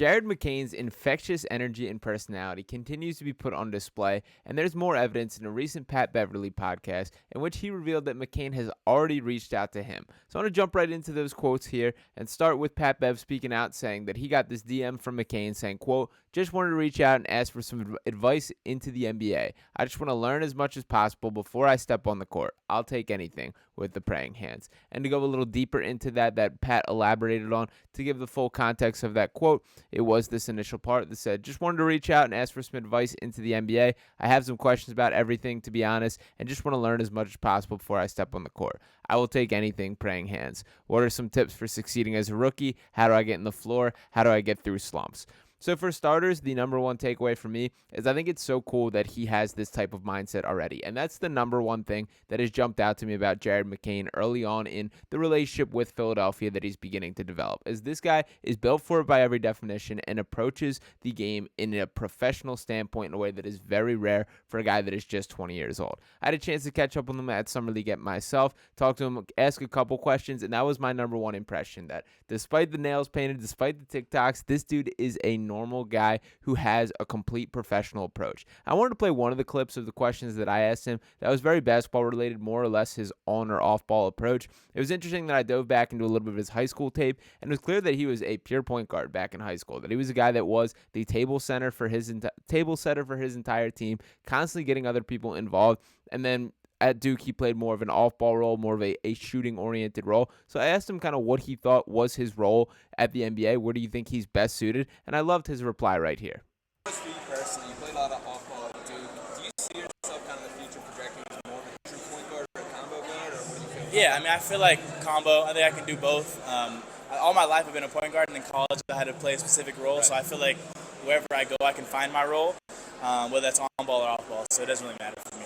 Jared McCain's infectious energy and personality continues to be put on display, and there's more evidence in a recent Pat Beverly podcast in which he revealed that McCain has already reached out to him. So I want to jump right into those quotes here and start with Pat Bev speaking out saying that he got this DM from McCain saying, quote, "Just wanted to reach out and ask for some advice into the NBA. I just want to learn as much as possible before I step on the court. I'll take anything," with the praying hands. And to go a little deeper into that Pat elaborated on, to give the full context of that quote, it was this initial part that said, "Just wanted to reach out and ask for some advice into the NBA. I have some questions about everything, to be honest, and just want to learn as much as possible before I step on the court. I will take anything, praying hands. What are some tips for succeeding as a rookie? How do I get in the floor? How do I get through slumps?" So for starters, the number one takeaway for me is I think it's so cool that he has this type of mindset already. And that's the number one thing that has jumped out to me about Jared McCain early on in the relationship with Philadelphia that he's beginning to develop. Is this guy is built for it by every definition and approaches the game in a professional standpoint in a way that is very rare for a guy that is just 20 years old. I had a chance to catch up with him at Summer League myself, talk to him, ask a couple questions, and that was my number one impression, that despite the nails painted, despite the TikToks, this dude is a normal guy who has a complete professional approach. I wanted to play one of the clips of the questions that I asked him that was very basketball related, more or less his on or off ball approach. It was interesting that I dove back into a little bit of his high school tape, and it was clear that he was a pure point guard back in high school, that he was a guy that was the table setter for his entire team, constantly getting other people involved. And then at Duke, he played more of an off-ball role, more of a shooting-oriented role. So I asked him kind of what he thought was his role at the NBA. Where do you think he's best suited? And I loved his reply right here. For you personally, you played a lot of off-ball at Duke. Do you see yourself kind of in the future projecting as more of a true point guard or a combo guard, or what do you feel? Yeah, I mean, I feel like combo. I think I can do both. All my life I've been a point guard, and in college I had to play a specific role. Right. So I feel like wherever I go, I can find my role, whether that's on ball or off ball. So it doesn't really matter for me.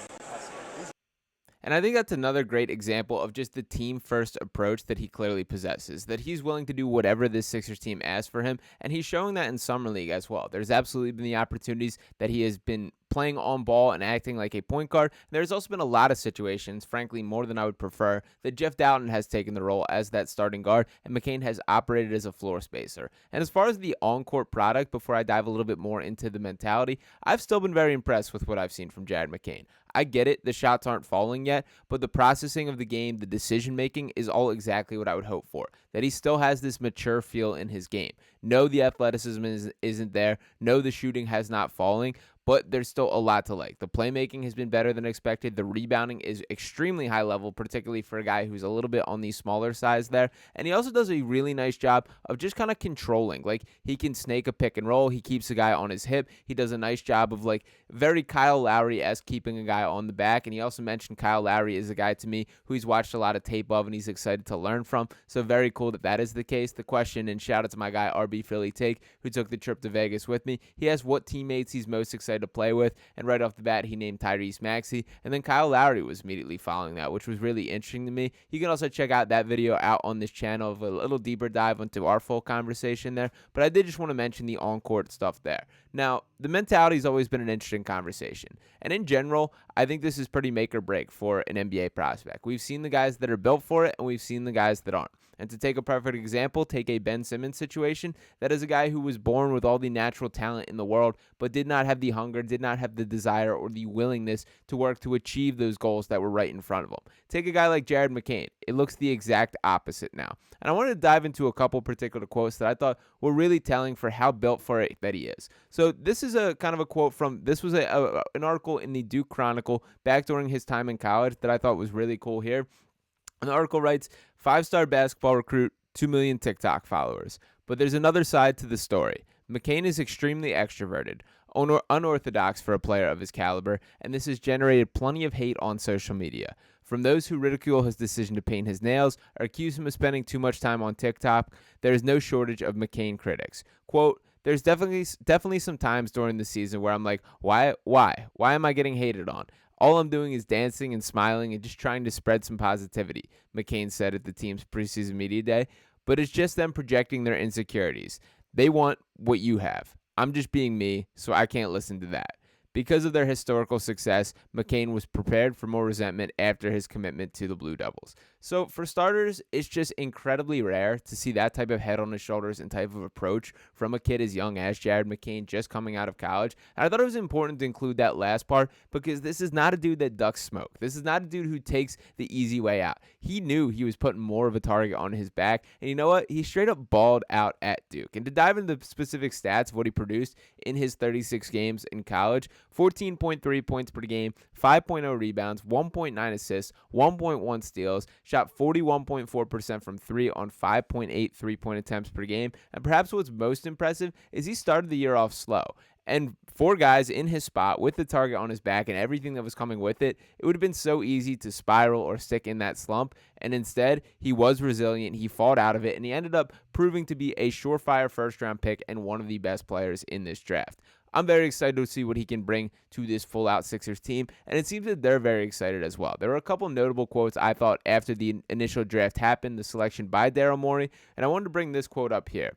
And I think that's another great example of just the team-first approach that he clearly possesses, that he's willing to do whatever this Sixers team asks for him, and he's showing that in Summer League as well. There's absolutely been the opportunities that he has been playing on ball and acting like a point guard. There's also been a lot of situations, frankly, more than I would prefer, that Jeff Dowtin has taken the role as that starting guard, and McCain has operated as a floor spacer. And as far as the on-court product, before I dive a little bit more into the mentality, I've still been very impressed with what I've seen from Jared McCain. I get it, the shots aren't falling yet, but the processing of the game, the decision-making is all exactly what I would hope for, that he still has this mature feel in his game. No, the athleticism isn't there. No, the shooting has not falling, but there's still a lot to like. The playmaking has been better than expected. The rebounding is extremely high level, particularly for a guy who's a little bit on the smaller size there. And he also does a really nice job of just kind of controlling. Like, he can snake a pick and roll. He keeps a guy on his hip. He does a nice job of, like, very Kyle Lowry-esque keeping a guy on the back. And he also mentioned Kyle Lowry is a guy to me who he's watched a lot of tape of and he's excited to learn from. So very cool that is the case. The question, and shout out to my guy RB Philly Take, who took the trip to Vegas with me. He asked what teammates he's most excited to play with, and right off the bat he named Tyrese Maxey, and then Kyle Lowry was immediately following that, which was really interesting to me. You can also check out that video out on this channel of a little deeper dive into our full conversation there, but I did just want to mention the on-court stuff there. Now, the mentality has always been an interesting conversation, and in general, I think this is pretty make or break for an NBA prospect. We've seen the guys that are built for it, and we've seen the guys that aren't. And to take a perfect example, take a Ben Simmons situation. That is a guy who was born with all the natural talent in the world, but did not have the hunger, did not have the desire or the willingness to work to achieve those goals that were right in front of him. Take a guy like Jared McCain. It looks the exact opposite now. And I wanted to dive into a couple particular quotes that I thought were really telling for how built for it that he is. So this is a kind of a quote from, this was an article in the Duke Chronicle back during his time in college that I thought was really cool here. And the article writes, 5-star basketball recruit, 2 million TikTok followers. But there's another side to the story. McCain is extremely extroverted, unorthodox for a player of his caliber, and this has generated plenty of hate on social media. From those who ridicule his decision to paint his nails or accuse him of spending too much time on TikTok, there is no shortage of McCain critics. Quote, "There's definitely some times during the season where I'm like, why am I getting hated on? All I'm doing is dancing and smiling and just trying to spread some positivity," McCain said at the team's preseason media day. "But it's just them projecting their insecurities. They want what you have. I'm just being me, so I can't listen to that." Because of their historical success, McCain was prepared for more resentment after his commitment to the Blue Devils. So for starters, it's just incredibly rare to see that type of head on his shoulders and type of approach from a kid as young as Jared McCain just coming out of college. And I thought it was important to include that last part because this is not a dude that ducks smoke. This is not a dude who takes the easy way out. He knew he was putting more of a target on his back. And you know what? He straight up balled out at Duke. And to dive into the specific stats of what he produced in his 36 games in college, 14.3 points per game, 5.0 rebounds, 1.9 assists, 1.1 steals, shot 41.4% from 3 on 5.8 three-point attempts per game. And perhaps what's most impressive is he started the year off slow. And 4 guys in his spot with the target on his back and everything that was coming with it, it would have been so easy to spiral or stick in that slump. And instead, he was resilient. He fought out of it, and he ended up proving to be a surefire first-round pick and one of the best players in this draft. I'm very excited to see what he can bring to this full-out Sixers team, and it seems that they're very excited as well. There were a couple notable quotes I thought after the initial draft happened, the selection by Daryl Morey, and I wanted to bring this quote up here.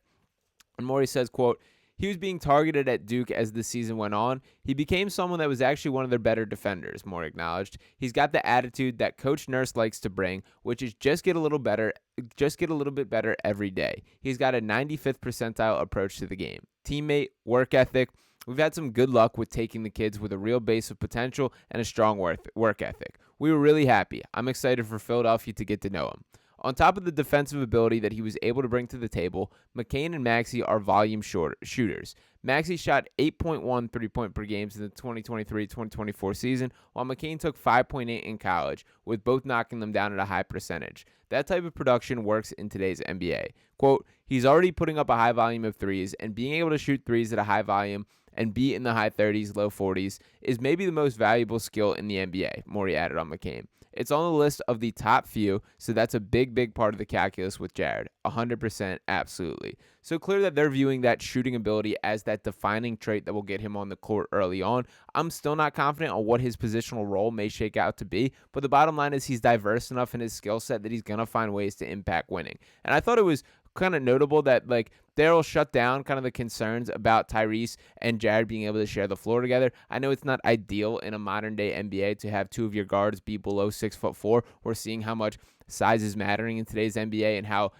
And Morey says, quote, "He was being targeted at Duke as the season went on. He became someone that was actually one of their better defenders," Morey acknowledged. "He's got the attitude that Coach Nurse likes to bring, which is just get a little bit better every day. He's got a 95th percentile approach to the game. Teammate, work ethic. We've had some good luck with taking the kids with a real base of potential and a strong work ethic. We were really happy. I'm excited for Philadelphia to get to know him." On top of the defensive ability that he was able to bring to the table, McCain and Maxey are volume shooters. Maxey shot 8.1 3-point per game in the 2023-2024 season, while McCain took 5.8 in college, with both knocking them down at a high percentage. That type of production works in today's NBA. Quote, "He's already putting up a high volume of threes, and being able to shoot threes at a high volume and be in the high 30s, low 40s is maybe the most valuable skill in the NBA," Morey added on McCain. "It's on the list of the top few, so that's a big part of the calculus with Jared. 100%, absolutely." So clear that they're viewing that shooting ability as that defining trait that will get him on the court early on. I'm still not confident on what his positional role may shake out to be, but the bottom line is he's diverse enough in his skill set that he's going to find ways to impact winning. And I thought it was kind of notable that Daryl shut down kind of the concerns about Tyrese and Jared being able to share the floor together. I know it's not ideal in a modern day NBA to have 2 of your guards be below 6'4". We're seeing how much size is mattering in today's NBA and how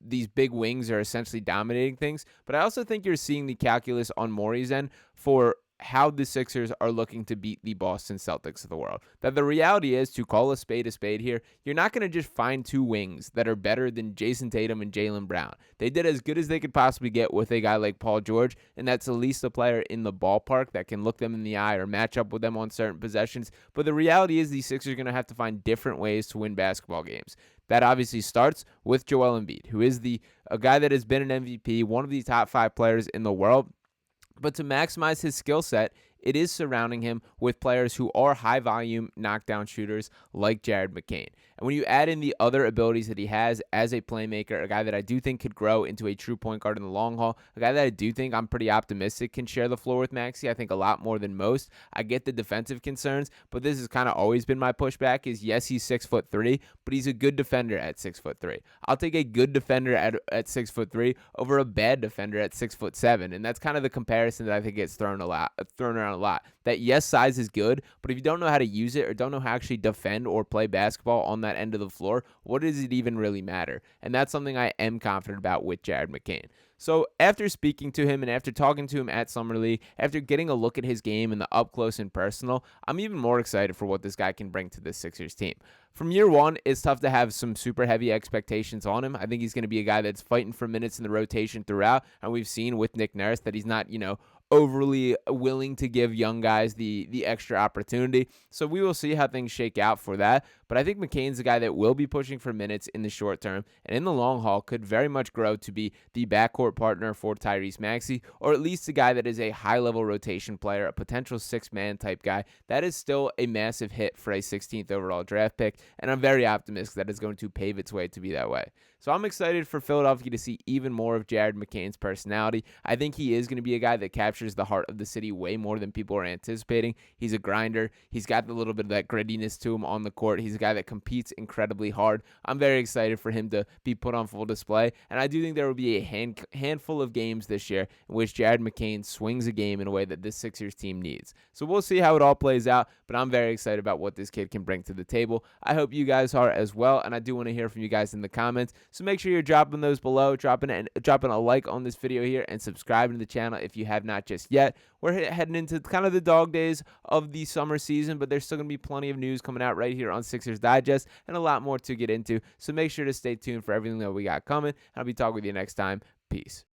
these big wings are essentially dominating things. But I also think you're seeing the calculus on Morey's end for how the Sixers are looking to beat the Boston Celtics of the world. That the reality is, to call a spade here, you're not going to just find 2 wings that are better than Jason Tatum and Jaylen Brown. They did as good as they could possibly get with a guy like Paul George, and that's at least a player in the ballpark that can look them in the eye or match up with them on certain possessions. But the reality is these Sixers are going to have to find different ways to win basketball games. That obviously starts with Joel Embiid, who is a guy that has been an MVP, one of the top 5 players in the world. But to maximize his skill set, it is surrounding him with players who are high-volume knockdown shooters like Jared McCain. And when you add in the other abilities that he has as a playmaker, a guy that I do think could grow into a true point guard in the long haul, a guy that I do think I'm pretty optimistic can share the floor with Maxey, I think a lot more than most. I get the defensive concerns, but this has kind of always been my pushback is, yes, he's 6'3", but he's a good defender at 6'3". I'll take a good defender at 6'3" over a bad defender at 6'7", and that's kind of the comparison that I think gets thrown around a lot. That yes, size is good, but if you don't know how to use it or don't know how to actually defend or play basketball on that end of the floor, what does it even really matter? And that's something I am confident about with Jared McCain. So after speaking to him and after talking to him at Summer League, after getting a look at his game in the up close and personal, I'm even more excited for what this guy can bring to this Sixers team. From year one, it's tough to have some super heavy expectations on him. I think he's going to be a guy that's fighting for minutes in the rotation throughout, and we've seen with Nick Nurse that he's not, overly willing to give young guys the extra opportunity. So we will see how things shake out for that. But I think McCain's a guy that will be pushing for minutes in the short term, and in the long haul could very much grow to be the backcourt partner for Tyrese Maxey, or at least a guy that is a high-level rotation player, a potential 6-man type guy. That is still a massive hit for a 16th overall draft pick, and I'm very optimistic that it's going to pave its way to be that way. So I'm excited for Philadelphia to see even more of Jared McCain's personality. I think he is going to be a guy that captures captures the heart of the city way more than people are anticipating. He's a grinder. He's got a little bit of that grittiness to him on the court. He's a guy that competes incredibly hard. I'm very excited for him to be put on full display, and I do think there will be a handful of games this year in which Jared McCain swings a game in a way that this Sixers team needs. So we'll see how it all plays out, but I'm very excited about what this kid can bring to the table. I hope you guys are as well, and I do want to hear from you guys in the comments. So make sure you're dropping those below, dropping a like on this video here, and subscribing to the channel if you have not just yet. We're heading into kind of the dog days of the summer season, but there's still going to be plenty of news coming out right here on Sixers Digest and a lot more to get into. So make sure to stay tuned for everything that we got coming. I'll be talking with you next time. Peace.